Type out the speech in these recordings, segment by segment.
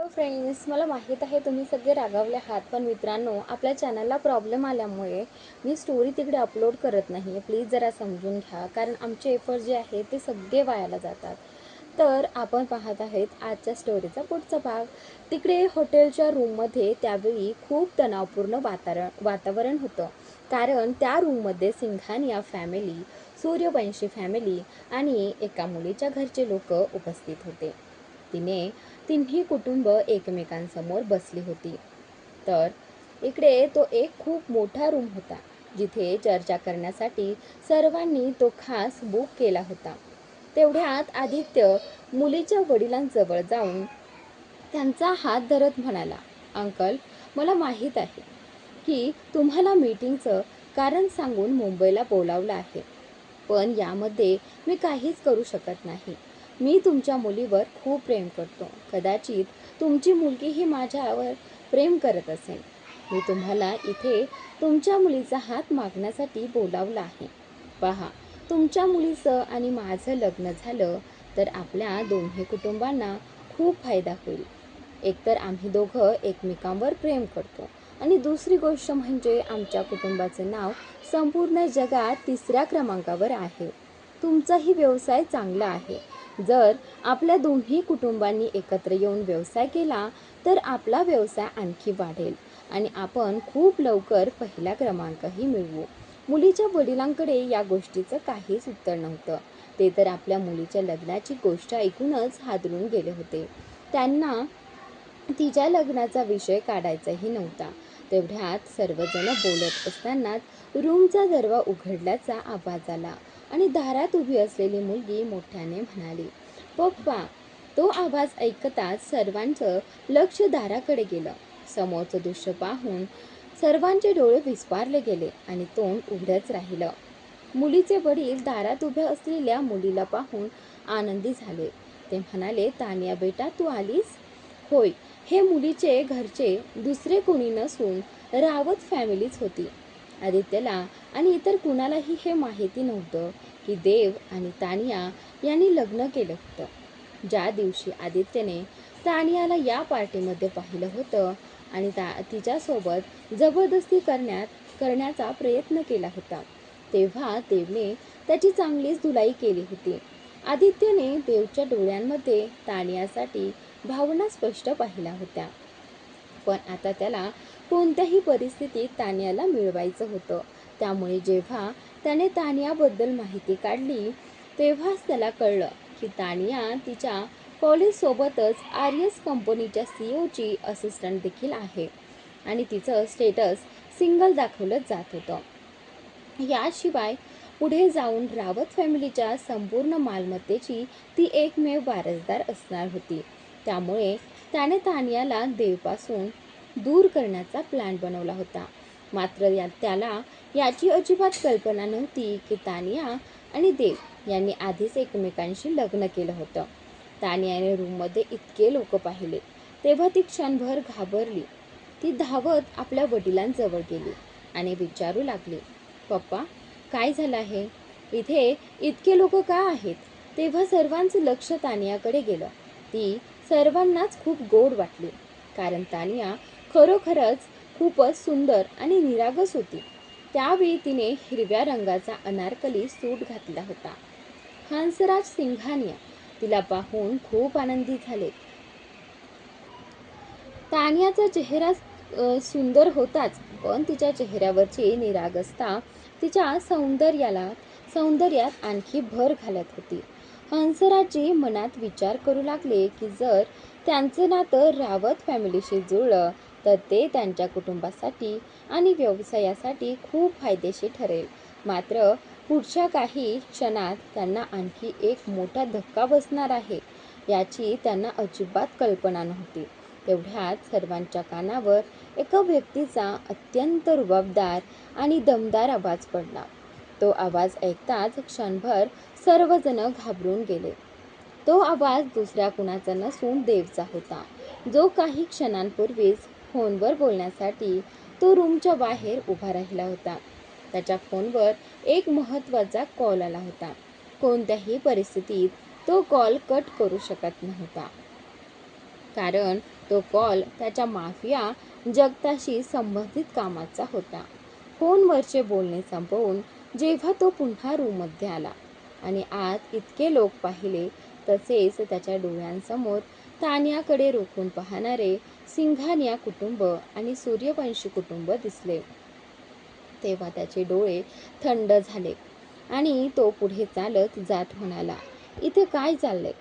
Friends, मला माहीत आहे तुम्ही सगळे रागावले आहात, पण मित्रांनो, आपल्या चॅनलला प्रॉब्लेम आल्यामुळे मी स्टोरी तिकडे अपलोड करत नाही. प्लीज जरा समजून घ्या, कारण आमचे एफर्ट जे आहेत ते सगळे वायाला जातात. तर आपण पाहत आहेत आजच्या स्टोरीचा पुढचा भाग. तिकडे हॉटेलच्या रूममध्ये त्यावेळी खूप तणावपूर्ण वातावरण होतं, कारण त्या रूममध्ये सिंघानिया फॅमिली, सूर्यवंशी फॅमिली आणि एका मुलीच्या घरचे लोक उपस्थित होते. तिन्ही कुटुंब एकमेकांसमोर बसली होती. तर इकडे तो एक खूप मोठा रूम होता, जिथे चर्चा करण्यासाठी सर्वांनी तो खास बुक केला होता. तेवढ्यात आदित्य मुलीच्या वडिलांजवळ जाऊन त्यांचा हात धरत म्हणाला, अंकल, मला माहीत आहे की तुम्हाला मीटिंगचं कारण सांगून मुंबईला बोलावलं आहे, पण यामध्ये मी काहीच करू शकत नाही. मी तुमच्या मुलीवर खूप प्रेम करतो. कदाचित तुमची मुलगीही माझ्यावर प्रेम करत असेल. मी तुम्हाला इथे तुमच्या मुलीचा हात मागण्यासाठी बोलावलं आहे. पहा, तुमच्या मुलीचं आणि माझं लग्न झालं तर आपल्या दोन्ही कुटुंबांना खूप फायदा होईल. एकतर आम्ही दोघं एकमेकांवर प्रेम करतो आणि दुसरी गोष्ट म्हणजे आमच्या कुटुंबाचं नाव संपूर्ण जगात 3ऱ्या क्रमांकावर आहे. तुमचाही व्यवसाय चांगला आहे. जर आपल्या दोन्ही कुटुंबांनी एकत्र येऊन व्यवसाय केला तर आपला व्यवसाय आणखी वाढेल आणि आपण खूप लवकर पहिला क्रमांकही मिळवू. मुलीच्या वडिलांकडे या गोष्टीचं काहीच उत्तर नव्हतं. ते तर आपल्या मुलीच्या लग्नाची गोष्ट ऐकूनच हादरून गेले होते. त्यांना तिच्या लग्नाचा विषय काढायचाही नव्हता. तेवढ्यात सर्वजण बोलत असतानाच रूमचा दरवा उघडल्याचा आवाज आला आणि दारात उभी असलेली मुलगी मोठ्याने म्हणाली, पप्पा. तो आवाज ऐकताच सर्वांचं लक्ष दाराकडे गेलं. समोरचं दृश्य पाहून सर्वांचे डोळे विस्फारले गेले आणि तोंड उघडच राहिलं. मुलीचे वडील दारात उभ्या असलेल्या मुलीला पाहून आनंदी झाले. ते म्हणाले, तानिया बेटा, तू आलीस? होय, हे मुलीचे घरचे दुसरे कोणी नसून रावत फॅमिलीच होती. आदित्यला आणि इतर कुणालाही हे माहिती नव्हतं की देव आणि तानिया यांनी लग्न केलं होतं. ज्या दिवशी आदित्यने तानियाला या पार्टीमध्ये पाहिलं होतं आणि तिच्यासोबत जबरदस्ती करण्याचा प्रयत्न केला होता, तेव्हा देवने त्याची चांगलीच धुलाई केली होती. आदित्यने देवच्या डोळ्यांमध्ये तानियासाठी भावना स्पष्ट पाहिल्या होत्या, पण आता त्याला कोणत्याही परिस्थितीत तानियाला मिळवायचं होतं. त्यामुळे जेव्हा त्याने तानियाबद्दल माहिती काढली तेव्हाच त्याला कळलं की तानिया तिच्या कॉलेजसोबतच आर्यस कंपनीच्या सीईओची असिस्टंट देखील आहे आणि तिचं स्टेटस सिंगल दाखवलं जात होतं. याशिवाय पुढे जाऊन रावत फॅमिलीच्या संपूर्ण मालमत्तेची ती एकमेव वारसदार असणार होती. त्यामुळे त्याने तानियाला देवपासून दूर करण्याचा प्लॅन बनवला होता. मात्र त्याला याची अजिबात कल्पना नव्हती की तानिया आणि देव यांनी आधीच एकमेकांशी लग्न केलं होतं. तानियाने रूममध्ये इतके लोक पाहिले तेव्हा ती क्षणभर घाबरली. ती धावत आपल्या वडिलांजवळ गेली आणि विचारू लागली, पप्पा, काय झालं आहे? इथे इतके लोक का आहेत? तेव्हा सर्वांचं लक्ष तानियाकडे गेलं. ती सर्वांनाच खूप गोड वाटली, कारण तानिया खरोखरच खूपच सुंदर आणि निरागस होती. त्यावेळी तिने हिरव्या रंगाचा अनारकली सूट घातला होता. हंसराज सिंघानिया तिला पाहून खूप आनंदी झाले. तानियाचा चेहरा सुंदर होताच, पण तिच्या चेहऱ्यावरची निरागसता तिच्या सौंदर्यात आणखी भर घालत होती. हंसराजी मनात विचार करू लागले की जर त्यांचं नातं रावत फॅमिलीशी जुळलं तर ते त्यांच्या कुटुंबासाठी आणि व्यवसायासाठी खूप फायदेशीर ठरेल. मात्र पुढच्या काही क्षणात त्यांना आणखी एक मोठा धक्का बसणार आहे याची त्यांना अजिबात कल्पना नव्हती. तेवढ्यात सर्वांच्या कानावर एका व्यक्तीचा अत्यंत रुबाबदार आणि दमदार आवाज पडला. तो आवाज ऐकताच क्षणभर सर्वजण घाबरून गेले. तो आवाज दुसऱ्या कुणाचा नसून देवचा होता, जो काही क्षणांपूर्वीच फोनवर बोलण्यासाठी तो रूमच्या बाहेर उभा राहिला होता. त्याच्या फोनवर एक महत्त्वाचा कॉल आला होता. कोणत्याही परिस्थितीत तो कॉल कट करू शकत नव्हता, कारण तो कॉल त्याच्या माफिया जगताशी संबंधित कामाचा होता. फोनवरचे बोलणे संपवून जेव्हा तो पुन्हा रूममध्ये आला आणि आत इतके लोक पाहिले, तसेच त्याच्या डोळ्यांसमोर तान्याकडे रोखून पाहणारे सिंघानिया कुटुंब आणि सूर्यवंशी कुटुंब दिसले, तेव्हा त्याचे डोळे थंड झाले आणि तो पुढे चालत जात म्हणाला, इथे काय चाललंय?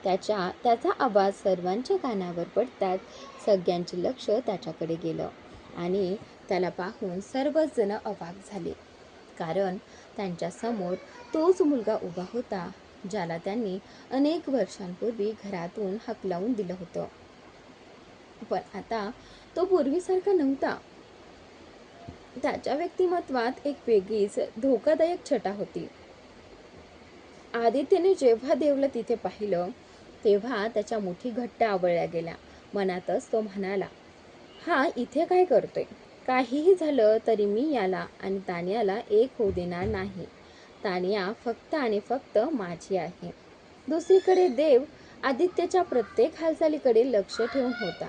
त्याचा आवाज सर्वांच्या कानावर पडताच सगळ्यांचे लक्ष त्याच्याकडे गेलं आणि त्याला पाहून सर्वच जण अवाक झाले, कारण त्यांच्या समोर तोच मुलगा उभा होता ज्याला त्यांनी अनेक वर्षांपूर्वी घरातून हाकलवून दिलं होतं. पण आता तो पूर्वीसारखा नव्हता. त्याच्या व्यक्तिमत्वात एक वेगळीच धोकादायक छटा होती. आदित्यने जेव्हा देवला तिथे पाहिलं, तेव्हा त्याच्या मुठी घट्ट आवळल्या गेल्या. मनातच तो म्हणाला, हा इथे काय करतोय? काहीही झालं तरी मी याला आणि तान्याला एक होऊ देणार नाही. तान्या फक्त आणि फक्त माझी आहे. दुसरीकडे देव आदित्यच्या प्रत्येक हालचालीकडे लक्ष ठेवून होता.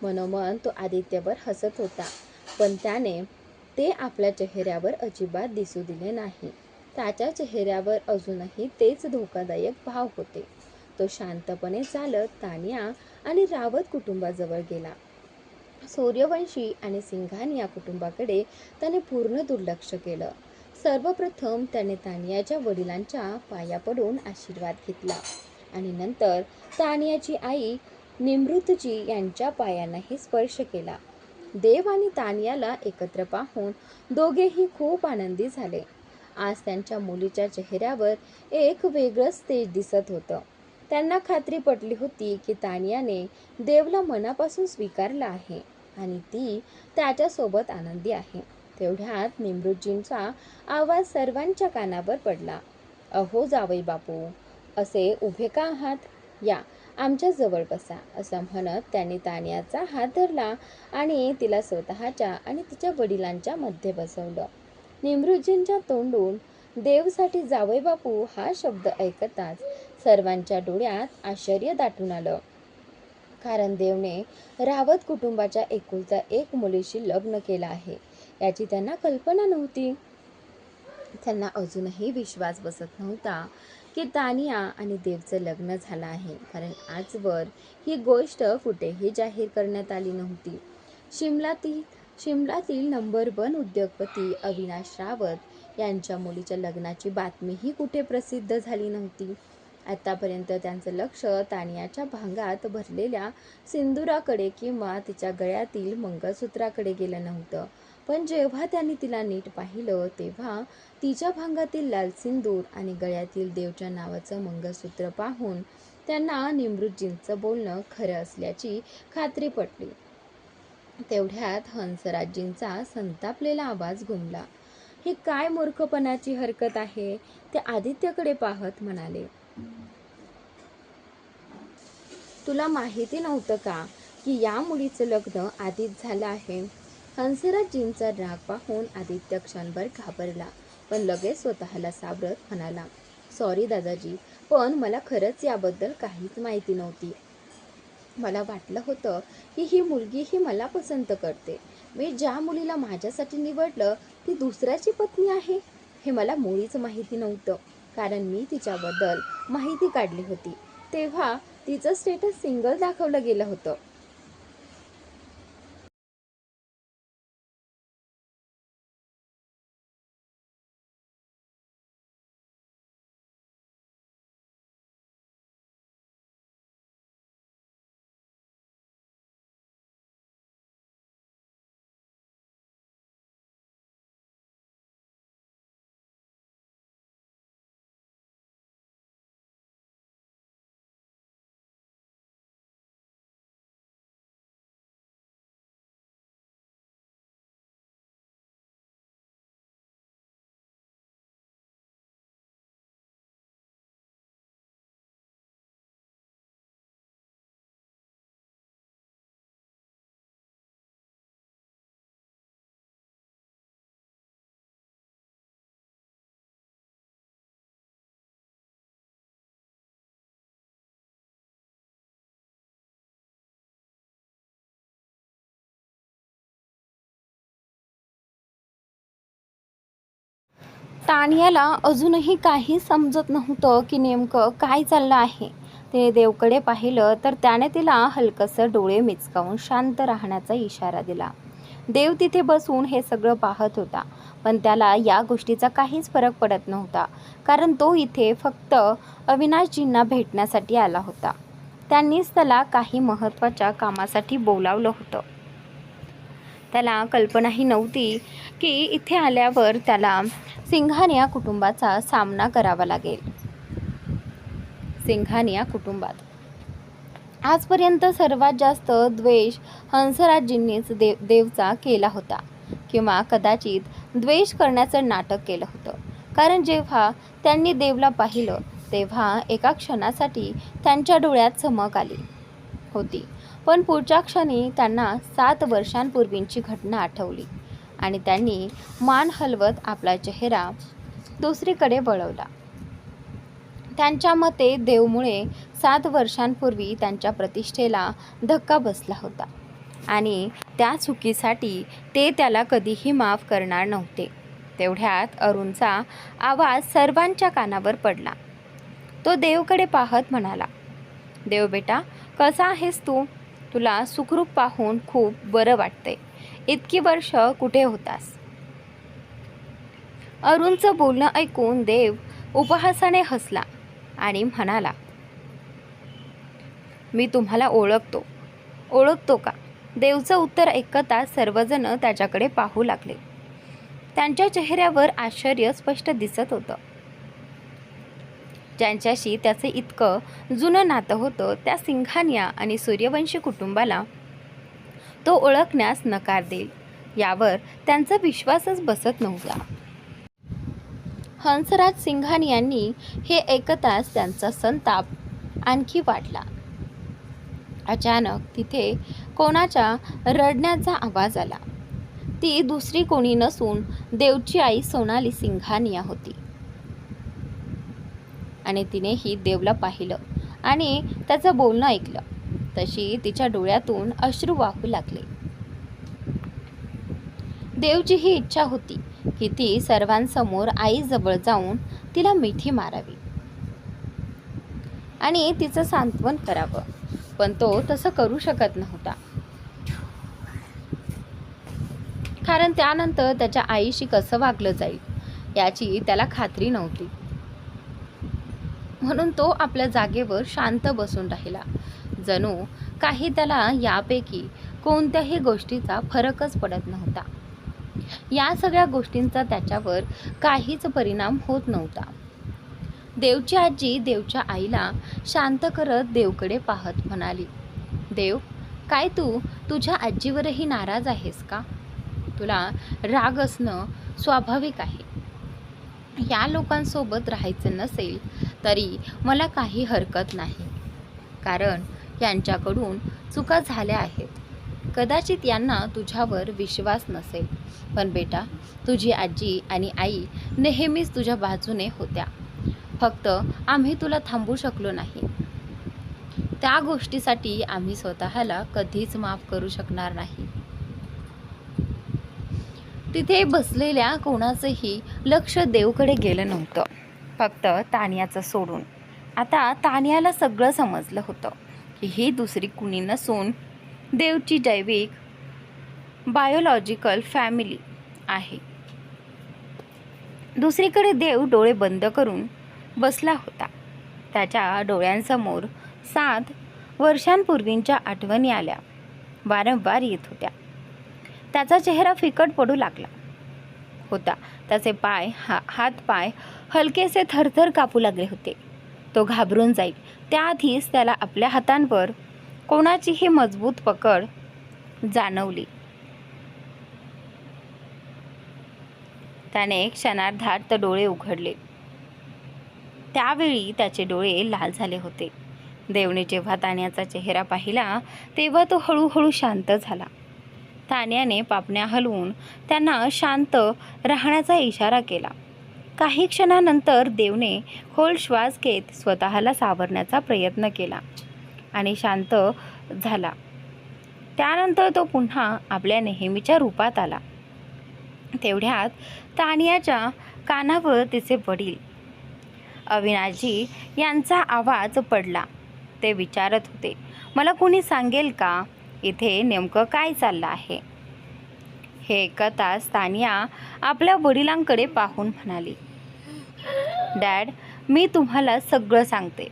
मनोमन तो आदित्यवर हसत होता, पण त्याने ते आपल्या चेहऱ्यावर अजिबात दिसू दिले नाही. त्याच्या चेहऱ्यावर अजूनही तेच धोकादायक भाव होते. तो शांतपणे चालत तान्या आणि रावत कुटुंबाजवळ गेला. सूर्यवंशी आणि सिंघानिया कुटुंबाकडे त्याने पूर्ण दुर्लक्ष केलं. सर्वप्रथम त्याने तान्याच्या वडिलांच्या पाया पडून आशीर्वाद घेतला आणि नंतर तान्याची आई निमृतजी यांच्या पायांनाही स्पर्श केला. देव आणि तान्याला एकत्र पाहून दोघेही खूप आनंदी झाले. आज त्यांच्या मुलीच्या चेहऱ्यावर एक वेगळंच तेज दिसत होतं. त्यांना खात्री पटली होती की तान्याने देवला मनापासून स्वीकारलं आहे आणि ती त्याच्यासोबत आनंदी आहे. तेवढ्यात निमृतजींचा आवाज सर्वांच्या कानावर पडला. अहो जावई बापू, असे उभे का आहात? या आमच्या जवळ बसा, असं म्हणत त्यांनी तान्याचा हात धरला आणि तिला स्वतःच्या आणि तिच्या वडिलांच्या मध्ये बसवलं. निमृतजींच्या तोंडून देवसाठी जावई बापू हा शब्द ऐकताच सर्वांच्या डोळ्यात आश्चर्य दाटून आलं, कारण देवने रावत कुटुंबाच्या एकुलत्या एक मुलीशी लग्न केलं आहे याची त्यांना कल्पना नव्हती. त्यांना अजूनही विश्वास बसत नव्हता की तानिया आणि देवचं लग्न झालं आहे, कारण आजवर ही गोष्ट कुठेही जाहीर करण्यात आली नव्हती. शिमलातील नंबर 1 उद्योगपती अविनाश रावत यांच्या मुलीच्या लग्नाची बातमीही कुठे प्रसिद्ध झाली नव्हती. आतापर्यंत त्यांचं लक्ष तानियाच्या भांगात भरलेल्या सिंदुराकडे किंवा तिच्या गळ्यातील मंगळसूत्राकडे गेलं नव्हतं. पण जेव्हा त्यांनी तिला नीट पाहिलं, तेव्हा तिच्या भांगातील लाल सिंदूर आणि गळ्यातील देवच्या नावाचं मंगळसूत्र पाहून त्यांना निमृतजींचं बोलणं खरं असल्याची खात्री पटली. तेवढ्यात हंसराजजींचा संतापलेला आवाज घुमला. ही काय मूर्खपणाची हरकत आहे? ते आदित्यकडे पाहत म्हणाले, तुला माहिती नव्हतं का की या मुलीचं लग्न आधीच झालं आहे? हंसराजजींचा राग पाहून आदित्य क्षणभर घाबरला, पण लगेच स्वतःला सावरत म्हणाला, सॉरी दादाजी, पण मला खरंच याबद्दल काहीच माहिती नव्हती. मला वाटलं होतं की ही मुलगी ही मला पसंत करते. मी ज्या मुलीला माझ्यासाठी निवडलं ती दुसऱ्याची पत्नी आहे हे मला मुळीच माहिती नव्हतं, कारण मी तिच्याबद्दल माहिती काढली होती तेव्हा तिचं स्टेटस सिंगल दाखवलं गेलं होतं. तानियाला अजूनही काही समजत नव्हतं की नेमकं काय चाललं आहे. तिने देवकडे पाहिलं तर त्याने तिला हलकसं डोळे मिचकावून शांत राहण्याचा इशारा दिला. देव तिथे बसून हे सगळं पाहत होता, पण त्याला या गोष्टीचा काहीच फरक पडत नव्हता, कारण तो इथे फक्त अविनाशजींना भेटण्यासाठी आला होता. त्यांनीच त्याला काही महत्त्वाच्या कामासाठी बोलावलं होतं. त्याला कल्पनाही नव्हती की इथे आल्यावर त्याला सिंघानिया कुटुंबाचा सामना करावा लागेल. सिंघानिया कुटुंबात आजपर्यंत सर्वात जास्त द्वेष हंसराजजींनीच देवचा केला होता, किंवा कदाचित द्वेष करण्याचं नाटक केलं होतं. कारण जेव्हा त्यांनी देवला पाहिलं तेव्हा एका क्षणासाठी त्यांच्या डोळ्यात चमक आली होती, पण पुढच्या क्षणी त्यांना 7 वर्षांपूर्वींची घटना आठवली आणि त्यांनी मान हलवत आपला चेहरा दुसरीकडे वळवला. त्यांच्या मते देवमुळे 7 वर्षांपूर्वी त्यांच्या प्रतिष्ठेला धक्का बसला होता आणि त्या चुकीसाठी ते त्याला कधीही माफ करणार नव्हते. तेवढ्यात अरुणचा आवाज सर्वांच्या कानावर पडला. तो देवकडे पाहत म्हणाला, देव बेटा, कसा आहेस तू? तुला सुखरूप पाहून खूप बरं वाटतंय. इतकी वर्ष कुठे होतास? अरुणचं बोलणं ऐकून देव उपहासाने हसला आणि म्हणाला, मी तुम्हाला ओळखतो का? देवचं उत्तर ऐकताच सर्वजण त्याच्याकडे पाहू लागले. त्यांच्या चेहऱ्यावर आश्चर्य स्पष्ट दिसत होतं. ज्यांच्याशी त्याचं इतकं जुनं नातं होतं त्या सिंघानिया आणि सूर्यवंशी कुटुंबाला तो ओळखण्यास नकार देईल यावर त्यांचा विश्वासच बसत नव्हता. हंसराज सिंघानियांनी हे ऐकताच त्यांचा संताप आणखी वाढला. अचानक तिथे कोणाच्या रडण्याचा आवाज आला. ती दुसरी कोणी नसून देवची आई सोनाली सिंघानिया होती आणि तिनेही देवला पाहिलं आणि त्याचं बोलणं ऐकलं. तशी तिच्या डोळ्यातून अश्रू वाहू लागले. देवची ही इच्छा होती की ती सर्वांसमोर आईजवळ जाऊन तिला मिठी मारावी आणि तिचं सांत्वन करावं, पण तो तसं करू शकत नव्हता, कारण त्यानंतर त्याच्या आईशी कसं वागलं जाईल याची त्याला खात्री नव्हती. म्हणून तो आपल्या जागेवर शांत बसून राहिला, जणू काही त्याला यापैकी कोणत्याही गोष्टीचा फरकच पडत नव्हता. या सगळ्या गोष्टींचा त्याच्यावर काहीच परिणाम होत नव्हता. देवची आजी देवच्या आईला शांत करत देवकडे पाहत म्हणाली, देव, काय तू तुझ्या आजीवरही नाराज आहेस का? तुला राग असणं स्वाभाविक आहे. या लोकांसोबत राहायचं नसेल तरी मला काही हरकत नाही, कारण यांच्याकडून चुका झाल्या आहेत. कदाचित यांना तुझ्यावर विश्वास नसेल, पण बेटा, तुझी आजी आणि आई नेहमीच तुझ्या बाजूने होत्या. फक्त आम्ही तुला थांबवू शकलो नाही. त्या गोष्टीसाठी आम्ही स्वतःला कधीच माफ करू शकणार नाही. तिथे बसलेल्या कोणाचंही लक्ष देवकडे गेलं नव्हतं, फक्त तानियाचं सोडून. आता तानियाला सगळं समजलं होतं की ही दुसरी कुणी नसून देवची जैविक बायोलॉजिकल फॅमिली आहे. दुसरीकडे देव डोळे बंद करून बसला होता. त्याच्या डोळ्यांसमोर 7 वर्षांपूर्वींच्या आठवणी आल्या वारंवार येत होत्या. त्याचा चेहरा फिकट पडू लागला होता. त्याचे हात-पाय हलकेसे थरथर कापू लागले होते. तो घाबरून जाईल त्याआधीच त्याला आपल्या हातांवर कोणाचीही मजबूत पकड जाणवली. त्याने क्षणार्धात डोळे उघडले. त्यावेळी त्याचे डोळे लाल झाले होते. देवने जेव्हा तान्याचा चेहरा पाहिला तेव्हा तो हळूहळू शांत झाला. तान्याने पापण्या हलवून त्यांना शांत राहण्याचा इशारा केला. काही क्षणानंतर देवने खोल श्वास घेत स्वतःला सावरण्याचा प्रयत्न केला आणि शांत झाला. त्यानंतर तो पुन्हा आपल्या नेहमीच्या रूपात आला. तेवढ्यात तानियाच्या कानावर तिचे वडील अविनाशजी यांचा आवाज पडला. ते विचारत होते, मला कोणी सांगेल का इथे नेमकं काय चाललं आहे? हे ऐकताच तानिया आपल्या वडिलांकडे पाहून म्हणाली, डॅड, मी तुम्हाला सगळं सांगते.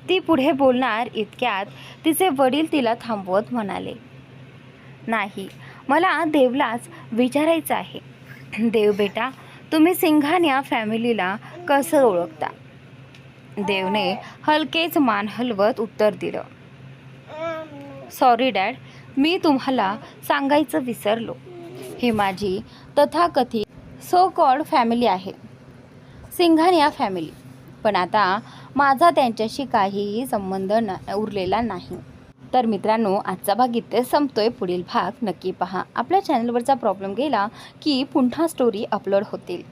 ती पुढे बोलणार इतक्यात तिचे वडील तिला थांबवत म्हणाले, नाही, मला देवलाच विचारायचं आहे. देव बेटा, तुम्ही सिंघानिया फॅमिलीला कसं ओळखता? देवने हलकेच मान हलवत उत्तर दिलं, सॉरी डॅड, मी तुम्हाला सांगायचं विसरलो. ही माझी तथाकथित सो कॉल्ड फॅमिली आहे, सिंघानिया फॅमिली. पण आता माझा त्यांच्याशी काहीही संबंध उरलेला नाही. तर मित्रांनो, आजचा भाग इथेच संपतोय. पुढील भाग नक्की पहा. आपल्या चॅनलवरचा प्रॉब्लेम गेला की पुन्हा स्टोरी अपलोड होतील.